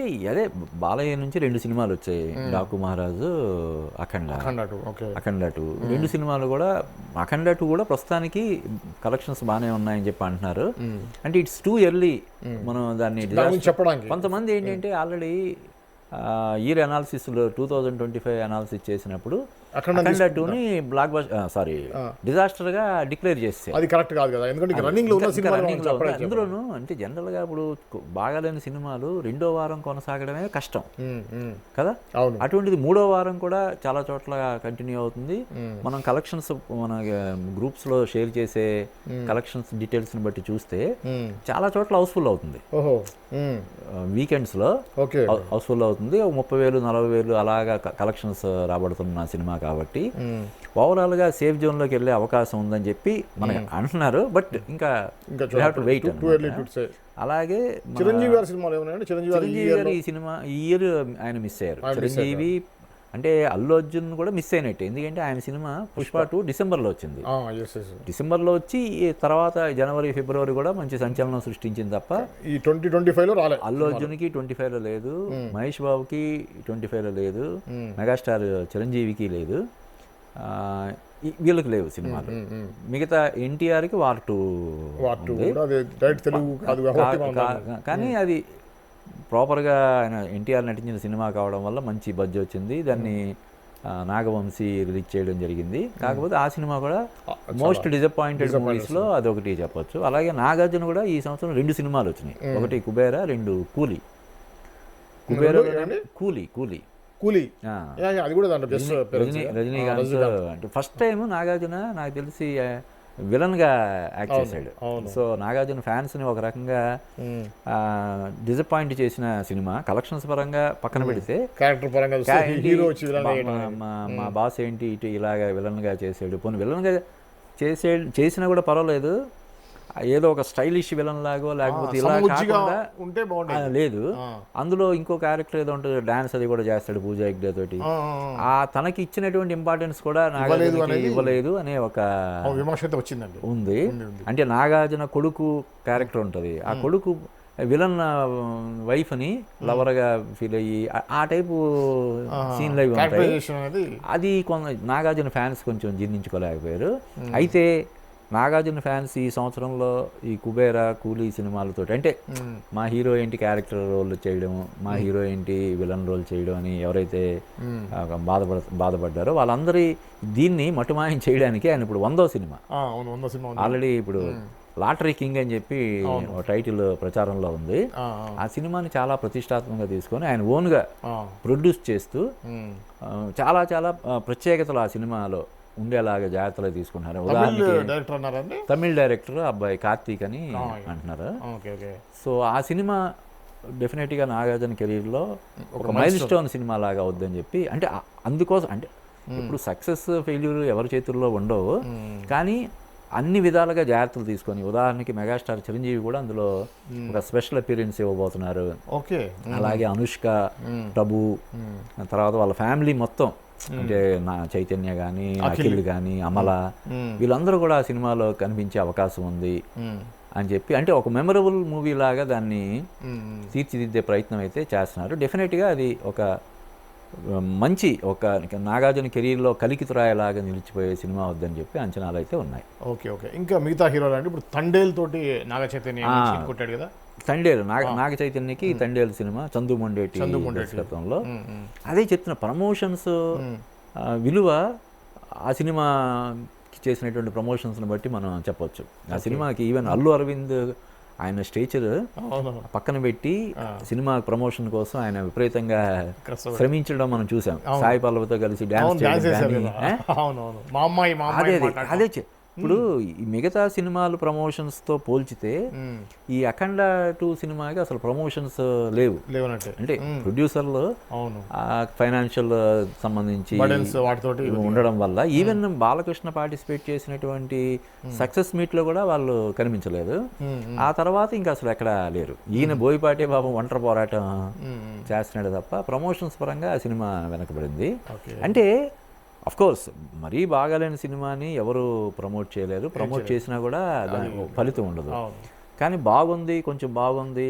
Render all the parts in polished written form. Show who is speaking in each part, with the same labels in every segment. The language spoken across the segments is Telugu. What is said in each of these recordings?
Speaker 1: అంటే అదే బాలయ్య నుంచి 2 సినిమాలు వచ్చాయి, డాకు మహారాజు, అఖండ. అఖండ 2 2 సినిమాలు కూడా, అఖండ 2 కూడా ప్రస్తుతానికి కలెక్షన్స్ బాగానే ఉన్నాయని చెప్పి అంటున్నారు. అంటే ఇట్స్ టూ ఎర్లీ మనం దాన్ని
Speaker 2: చెప్పడానికి.
Speaker 1: కొంతమంది ఏంటంటే ఆల్రెడీ ఇయర్ అనాలిసిస్లో 2025 అనాలిసిస్ చేసినప్పుడు అఖండ 2ని బ్లాక్ బస్టర్ డిజాస్టర్గా డిక్లేర్ చేస్తే
Speaker 2: అది కరెక్ట్ కాదు కదా, ఎందుకంటే రన్నింగ్లో ఉన్న సినిమాలు
Speaker 1: అందులోనూ అంటే జనరల్గా ఇప్పుడు బాగాలేని సినిమాలు 2వ వారం కొనసాగడమే కష్టం కదా. అటువంటిది 3వ వారం కూడా చాలా చోట్ల కంటిన్యూ అవుతుంది. మనం కలెక్షన్స్ మన గ్రూప్స్లో షేర్ చేసే కలెక్షన్స్ డీటెయిల్స్ని బట్టి చూస్తే చాలా చోట్ల హౌస్ఫుల్ అవుతుంది. వీకెండ్స్లో హౌస్ఫుల్ అవుతుంది. 30,000 40,000 అలాగా కలెక్షన్స్ రాబడుతున్న సినిమా కాబట్టి ఓవరాల్గా సేఫ్ జోన్లోకి వెళ్ళే అవకాశం ఉందని చెప్పి మనకి అంటున్నారు. బట్ ఇంకా వెయిట్. అలాగే
Speaker 2: చిరంజీవి గారి సినిమాలు ఏమన్నా,
Speaker 1: చిరంజీవి గారు ఈ సినిమా ఈ ఇయర్ ఆయన మిస్ అయ్యారు. చిరంజీవి అంటే అల్లు అర్జున్ కూడా మిస్ అయినట్టే, ఎందుకంటే ఆయన సినిమా పుష్ప 2 డిసెంబర్లో వచ్చింది. డిసెంబర్లో వచ్చి తర్వాత జనవరి ఫిబ్రవరి కూడా మంచి సంచలనం సృష్టించింది తప్ప
Speaker 2: ఈ 2025లో రాలేదు.
Speaker 1: అల్లు అర్జున్కి 25లో లేదు, మహేష్ బాబుకి 25లో లేదు, మెగాస్టార్ చిరంజీవికి లేదు, వీళ్ళకి లేవు సినిమాలు. మిగతా ఎన్టీఆర్కి వార్ 2 కానీ అది ప్రాపర్గా ఆయన ఎన్టీఆర్ నటించిన సినిమా కావడం వల్ల మంచి బడ్జ్ వచ్చింది. దాన్ని నాగవంశీ రిలీజ్ చేయడం జరిగింది. కాకపోతే ఆ సినిమా కూడా మోస్ట్ డిసప్పాయింటెడ్ మూవీస్లో అదొకటి చెప్పొచ్చు. అలాగే నాగార్జున కూడా ఈ సంవత్సరం 2 సినిమాలు వచ్చినాయి, ఒకటి కుబేరా, 2 కూలీ. కుబేరా కూలీ రజనీకాంత్ అంటే ఫస్ట్ టైం నాగార్జున నాకు తెలిసి విలన్గా యాక్ట్ చేశాడు. సో నాగార్జున ఫ్యాన్స్ని ఒక రకంగా డిసప్పాయింట్ చేసిన సినిమా. కలెక్షన్స్ పరంగా పక్కన పెడితే
Speaker 2: క్యారెక్టర్ పరంగా
Speaker 1: మా బాస్ ఏంటి ఇటు ఇలాగా విలన్గా చేసాడు, పోనీ విలన్గా చేసినా కూడా పర్వాలేదు, ఏదో ఒక స్టైలిష్ విలన్ లాగో లేకపోతే ఇలా కాకుండా లేదు. అందులో ఇంకో క్యారెక్టర్ ఏదో ఉంటుంది, డాన్స్ అది కూడా చేస్తాడు పూజా హెగ్డే తోటి. తనకి ఇచ్చినటువంటి ఇంపార్టెన్స్ కూడా నాగార్జున ఇవ్వలేదు అనే ఒక
Speaker 2: విమర్శ వచ్చిందండి
Speaker 1: ఉంది. అంటే నాగార్జున కొడుకు క్యారెక్టర్ ఉంటుంది, ఆ కొడుకు విలన్ వైఫ్ని లవర్గా ఫీల్ అయ్యి ఆ టైపు సీన్లు అవి ఉంటాయి. అది నాగార్జున ఫ్యాన్స్ కొంచెం జీర్ణించుకోలేకపోయారు. అయితే నాగార్జున ఫ్యాన్స్ ఈ సంవత్సరంలో ఈ కుబేరా, కూలీ సినిమాలతో అంటే మా హీరో ఏంటి క్యారెక్టర్ రోల్ చేయడం, మా హీరో ఏంటి విలన్ రోల్ చేయడం అని ఎవరైతే బాధపడ్డారో వాళ్ళందరి దీన్ని మటుమాయం చేయడానికి ఆయన ఇప్పుడు 100వ సినిమా ఆల్రెడీ ఇప్పుడు లాటరీ కింగ్ అని చెప్పి టైటిల్ ప్రచారంలో ఉంది. ఆ సినిమాని చాలా ప్రతిష్టాత్మకంగా తీసుకొని ఆయన ఓన్గా ప్రొడ్యూస్ చేస్తూ చాలా చాలా ప్రత్యేకతలు ఆ సినిమాలో ఉండేలాగా జాగ్రత్తలు తీసుకుంటున్నారు. ఉదాహరణకి తమిళ డైరెక్టర్ అబ్బాయి కార్తీక్ అని అంటున్నారు. సో ఆ సినిమా డెఫినెట్గా నాగార్జున కెరీర్లో ఒక మైల్ స్టోన్ సినిమా లాగా అవుద్దని చెప్పి, అంటే అందుకోసం అంటే ఇప్పుడు సక్సెస్ ఫెయిల్యూర్ ఎవరి చేతుల్లో ఉండవు, కానీ అన్ని విధాలుగా జాగ్రత్తలు తీసుకొని, ఉదాహరణకి మెగాస్టార్ చిరంజీవి కూడా అందులో ఒక స్పెషల్ అపీరెన్స్ ఇవ్వబోతున్నారు. అలాగే అనుష్క, ప్రభు, తర్వాత వాళ్ళ ఫ్యామిలీ మొత్తం అంటే నా చైతన్య కానీ, అఖిల్ కానీ, అమల వీళ్ళందరూ కూడా ఆ సినిమాలో కనిపించే అవకాశం ఉంది అని చెప్పి, అంటే ఒక మెమరబుల్ మూవీ లాగా దాన్ని తీర్చిదిద్దే ప్రయత్నం అయితే చేస్తున్నారు. డెఫినెట్గా అది ఒక మంచి ఒక నాగార్జున కెరీర్లో కలికితురాయలాగా నిలిచిపోయే సినిమా వద్దని చెప్పి అంచనాలు అయితే ఉన్నాయి.
Speaker 2: ఇంకా మిగతా హీరోలు అంటే ఇప్పుడు తండేల్ తోటి నాగ చైతన్య కొట్టాడు కదా,
Speaker 1: తండేలు నాగ చైతన్యకి తండేలు సినిమా చందు మొండేటి దర్శకత్వంలో. అదే చెప్తున్న ప్రమోషన్స్ విలువ ఆ సినిమాకి చేసినటువంటి ప్రమోషన్స్ని బట్టి మనం చెప్పొచ్చు. ఆ సినిమాకి ఈవెన్ అల్లు అరవింద్ ఆయన స్టేచర్ పక్కన పెట్టి సినిమా ప్రమోషన్ కోసం ఆయన విపరీతంగా శ్రమించడం మనం చూసాం. సాయి పల్లవితో కలిసి డాన్స్ చేయడం. అదే ఇప్పుడు ఈ మిగతా సినిమాలు ప్రమోషన్స్తో పోల్చితే ఈ అఖండ 2 సినిమాకి అసలు ప్రమోషన్స్ లేవు. అంటే ప్రొడ్యూసర్లు ఫైనాన్షియల్ సంబంధించి ఉండడం వల్ల ఈవెన్ బాలకృష్ణ పార్టిసిపేట్ చేసినటువంటి సక్సెస్ మీట్లో కూడా వాళ్ళు కనిపించలేదు. ఆ తర్వాత ఇంకా అసలు ఎక్కడ లేరు. ఈయన బోయపాటి బాబు ఒంటరి పోరాటం చేస్తున్నాడు తప్ప ప్రమోషన్స్ పరంగా ఆ సినిమా వెనకబడింది. అంటే అఫ్కోర్స్ మరీ బాగాలేని సినిమాని ఎవరు ప్రమోట్ చేయలేరు, ప్రమోట్ చేసినా కూడా దాని ఫలితం ఉండదు. కానీ బాగుంది, కొంచెం బాగుంది,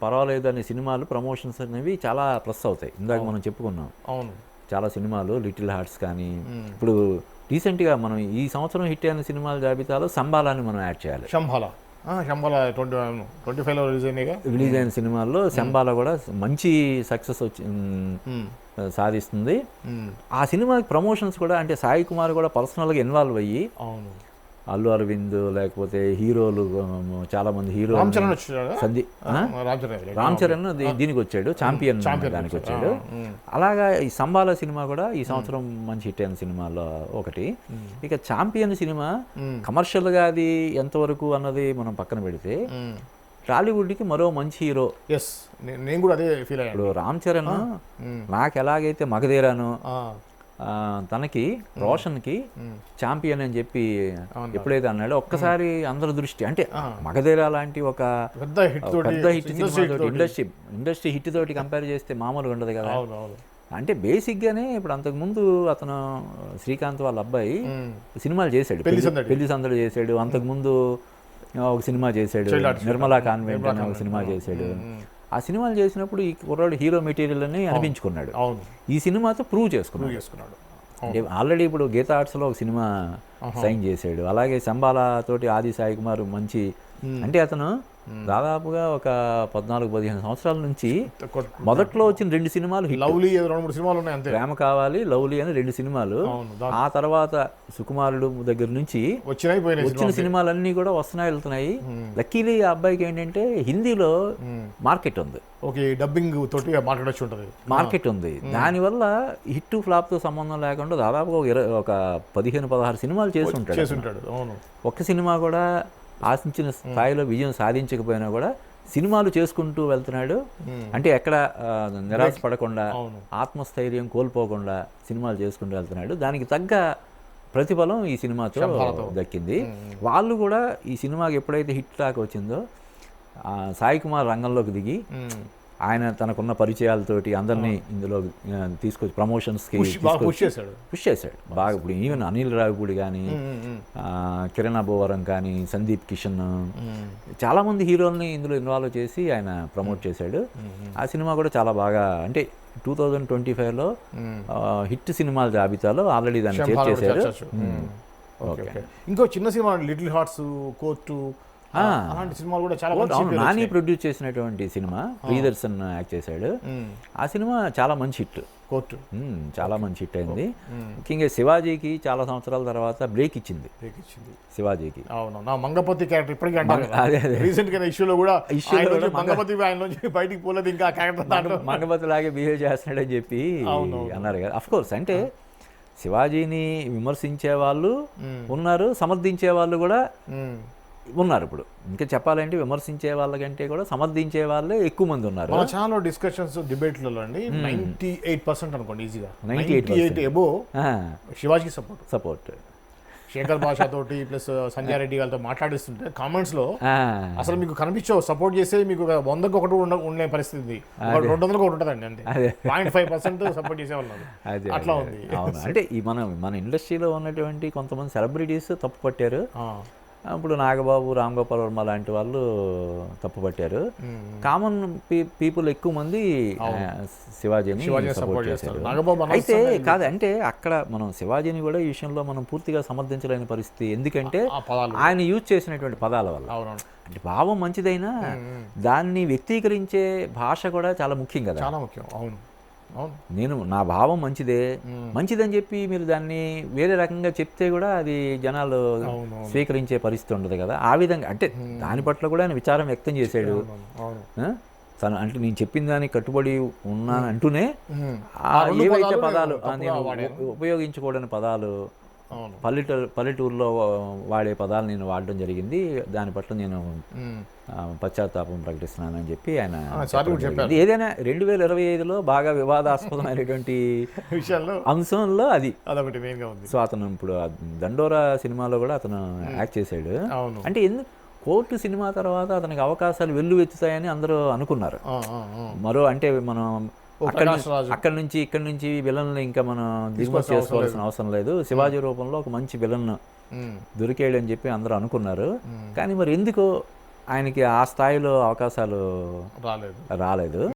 Speaker 1: పర్వాలేదు అనే సినిమాలు ప్రమోషన్స్ అనేవి చాలా ప్లస్ అవుతాయి. ఇందాక మనం చెప్పుకున్నాం
Speaker 2: అవును
Speaker 1: చాలా సినిమాలు లిటిల్ హార్ట్స్ కానీ, ఇప్పుడు రీసెంట్గా మనం ఈ సంవత్సరం హిట్ అయిన సినిమాల జాబితాలో సంబాలాన్ని మనం యాడ్ చేయాలి.
Speaker 2: శంబాల 25లో
Speaker 1: రిలీజ్ అయిన సినిమాల్లో శంబాల కూడా మంచి సక్సెస్ సాధిస్తుంది. ఆ సినిమాకి ప్రమోషన్స్ కూడా అంటే సాయి కుమార్ కూడా పర్సనల్గా ఇన్వాల్వ్ అయ్యి
Speaker 2: అవును
Speaker 1: అల్లు అరవింద్ లేకపోతే హీరోలు చాలా మంది హీరో రామ్ చరణ్ దీనికి వచ్చాడు, ఛాంపియన్ దానికి వచ్చాడు. అలాగా ఈ సంబాల సినిమా కూడా ఈ సంవత్సరం మంచి హిట్ అయిన సినిమాలో ఒకటి. ఇక ఛాంపియన్ సినిమా కమర్షియల్గా అది ఎంతవరకు అన్నది మనం పక్కన పెడితే టాలీవుడ్కి మరో మంచి హీరో.
Speaker 2: నేను కూడా అదే ఫీల్ అయ్యాను.
Speaker 1: ఇప్పుడు రామ్ చరణ్ నాకు ఎలాగైతే మగధీరాను తనకి రోషన్కి ఛాంపియన్ అని చెప్పి ఎప్పుడైతే అన్నాడో ఒక్కసారి అందరి దృష్టి అంటే మగధీర లాంటి ఒక పెద్ద హిట్ ఇండస్ట్రీ హిట్ తోటి కంపేర్ చేస్తే మామూలుగా ఉండదు కదా. అంటే బేసిక్గానే ఇప్పుడు అంతకుముందు అతను శ్రీకాంత్ వాళ్ళ అబ్బాయి సినిమాలు చేశాడు, పెళ్లి సందడి చేశాడు, అంతకుముందు ఒక సినిమా చేశాడు, నిర్మలా కాన్వెంట్ అనే ఒక సినిమా చేశాడు. ఆ సినిమాలు చేసినప్పుడు ఈ కుర్రాడు హీరో మెటీరియల్ అని అనిపించుకున్నాడు. ఈ సినిమాతో ప్రూవ్ చేసుకున్నాడు. అంటే ఆల్రెడీ ఇప్పుడు గీతా ఆర్ట్స్లో ఒక సినిమా సైన్ చేశాడు. అలాగే సంబాల తోటి ఆది సాయి కుమార్ మంచి అంటే అతను దాదాపుగా ఒక 14-15 సంవత్సరాల నుంచి మొదట్లో వచ్చిన 2 సినిమాలు
Speaker 2: లవ్లీ 2-3 సినిమాలు ఉన్నాయి అంతే.
Speaker 1: ప్రేమ కావాలి, లవ్లీ అని 2 సినిమాలు. ఆ తర్వాత సుకుమారుడు దగ్గర నుంచి వచ్చిన సినిమాలన్నీ కూడా వస్తున్నాయి వెళ్తున్నాయి. లక్కీలీ ఆ అబ్బాయికి ఏంటంటే హిందీలో మార్కెట్ ఉంది,
Speaker 2: డబ్బింగ్ తోటి మాట్లాడచ్చు ఉంటుంది,
Speaker 1: మార్కెట్ ఉంది. దానివల్ల హిట్ ఫ్లాప్ తో సంబంధం లేకుండా దాదాపుగా ఒక 15-16 సినిమాలు చేసి ఉంటాడు. ఒక్క సినిమా కూడా ఆశించిన స్థాయిలో విజయం సాధించకపోయినా కూడా సినిమాలు చేసుకుంటూ వెళ్తున్నాడు. అంటే ఎక్కడ నిరాశ పడకుండా ఆత్మస్థైర్యం కోల్పోకుండా సినిమాలు చేసుకుంటూ వెళ్తున్నాడు. దానికి తగ్గ ప్రతిఫలం ఈ సినిమాతో దక్కింది. వాళ్ళు కూడా ఈ సినిమాకి ఎప్పుడైతే హిట్ టాక్ వచ్చిందో సాయి కుమార్ రంగంలోకి దిగి ఆయన తనకున్న పరిచయాలతోటి అందరినీ ఇందులో తీసుకొచ్చి ప్రమోషన్స్కి పుష్ చేశాడు బాగా. ఇప్పుడు ఈవెన్ అనిల్ రావిపూడి కానీ, కిరణ్ అబోవరం కానీ, సందీప్ కిషన్, చాలామంది హీరోల్ని ఇందులో ఇన్వాల్వ్ చేసి ఆయన ప్రమోట్ చేశాడు. ఆ సినిమా కూడా చాలా బాగా అంటే 2025లో హిట్ సినిమాల జాబితాలో ఆల్రెడీ దాన్ని చేర్చేశారు.
Speaker 2: ఇంకో చిన్న సినిమా లిటిల్ హార్ట్స్, కోర్టు అలాంటి సినిమాలు కూడా చాలా
Speaker 1: నాని ప్రొడ్యూస్ చేసినటువంటి సినిమా, ప్రియదర్శన్ యాక్ట్ చేశాడు. ఆ సినిమా చాలా మంచి హిట్,
Speaker 2: కోర్టు
Speaker 1: చాలా మంచి హిట్ అయింది. ముఖ్యంగా శివాజీకి చాలా సంవత్సరాల తర్వాత బ్రేక్ ఇచ్చింది శివాజీకి.
Speaker 2: మంగపతి క్యారెక్టర్ ఇప్పటికీ రీసెంట్ గా ఇష్యూలో కూడా మంగపతి బయటికి పోలేదు, ఇంకా క్యారెక్టర్
Speaker 1: మంగపతి లాగే బిహేవ్ చేస్తున్నాడని చెప్పి అన్నారు కదా. అఫ్ కోర్స్ అంటే శివాజీని విమర్శించే వాళ్ళు ఉన్నారు, సమర్థించే వాళ్ళు కూడా ఉన్నారు. ఇప్పుడు ఇంకా చెప్పాలంటే విమర్శించే వాళ్ళకంటే కూడా సమర్థించే వాళ్ళే ఎక్కువ మంది ఉన్నారు.
Speaker 2: చాలా డిస్కషన్స్ డిబేట్లలో అండి 98% అనుకోండి ఈజీగా 98 అబోవ్ శివాజీకి సపోర్ట్. శేఖర్ భాష తోటి ప్లస్ సంజయ్ రెడ్డి గారితో మాట్లాడిస్తుంటే కామెంట్స్ లో అసలు మీకు కనిపించవు, సపోర్ట్ చేస్తే మీకు 100కి ఒకటి ఉండే పరిస్థితి 200కి ఒకటి ఉంటుందండి అంతే. 0.5% సపోర్ట్ చేసేవాళ్ళు అట్లా ఉంది.
Speaker 1: అంటే ఈ మన ఇండస్ట్రీలో ఉన్నటువంటి కొంతమంది సెలబ్రిటీస్ తప్పు పట్టారు. ఇప్పుడు నాగబాబు, రామ్ గోపాల్ వర్మ లాంటి వాళ్ళు తప్పు పట్టారు. కామన్ పీపుల్ ఎక్కువ మంది శివాజీని సపోర్ట్ చేశారు. అయితే కాదు అంటే అక్కడ మనం శివాజీని కూడా ఈ విషయంలో మనం పూర్తిగా సమర్థించలేని పరిస్థితి. ఎందుకంటే ఆయన యూజ్ చేసినటువంటి పదాల వల్ల. అంటే భావం మంచిదైనా దాన్ని వ్యక్తీకరించే భాష కూడా చాలా ముఖ్యం కదా.
Speaker 2: చాలా ముఖ్యం. అవును,
Speaker 1: నేను నా భావం మంచిదని చెప్పి మీరు దాన్ని వేరే రకంగా చెప్తే కూడా అది జనాలు స్వీకరించే పరిస్థితి ఉండదు కదా. ఆ విధంగా అంటే దాని పట్ల కూడా ఆయన విచారం వ్యక్తం చేశాడు. తను అంటే నేను చెప్పిన దానికి కట్టుబడి ఉన్నాను అంటూనే ఏవైతే పదాలు నేను ఉపయోగించకూడని పదాలు పల్లెటూరులో వాడే పదాలు నేను వాడడం జరిగింది, దాని పట్ల నేను పశ్చాత్తాపం ప్రకటిస్తున్నానని చెప్పి ఆయన ఏదైనా 2025లో బాగా వివాదాస్పదమైనటువంటి అంశంలో అది. సో అతను ఇప్పుడు దండోరా సినిమాలో కూడా అతను యాక్ట్ చేశాడు. అంటే ఎందుకు కోర్టు సినిమా తర్వాత అతనికి అవకాశాలు వెల్లువెత్తుతాయని అందరూ అనుకున్నారు. మరో అంటే మనం అక్కడి నుంచి ఇక్కడి నుంచి విలన్లు ఇంకా మనం దిగుమతి చేసుకోవాల్సిన అవసరం లేదు, శివాజీ రూపంలో ఒక మంచి విలన్ దొరికేయడం అని చెప్పి అందరూ అనుకున్నారు. కానీ మరి ఎందుకో ఆయనకి ఆ స్థాయిలో అవకాశాలు
Speaker 2: రాలేదు.
Speaker 1: రాలేదు.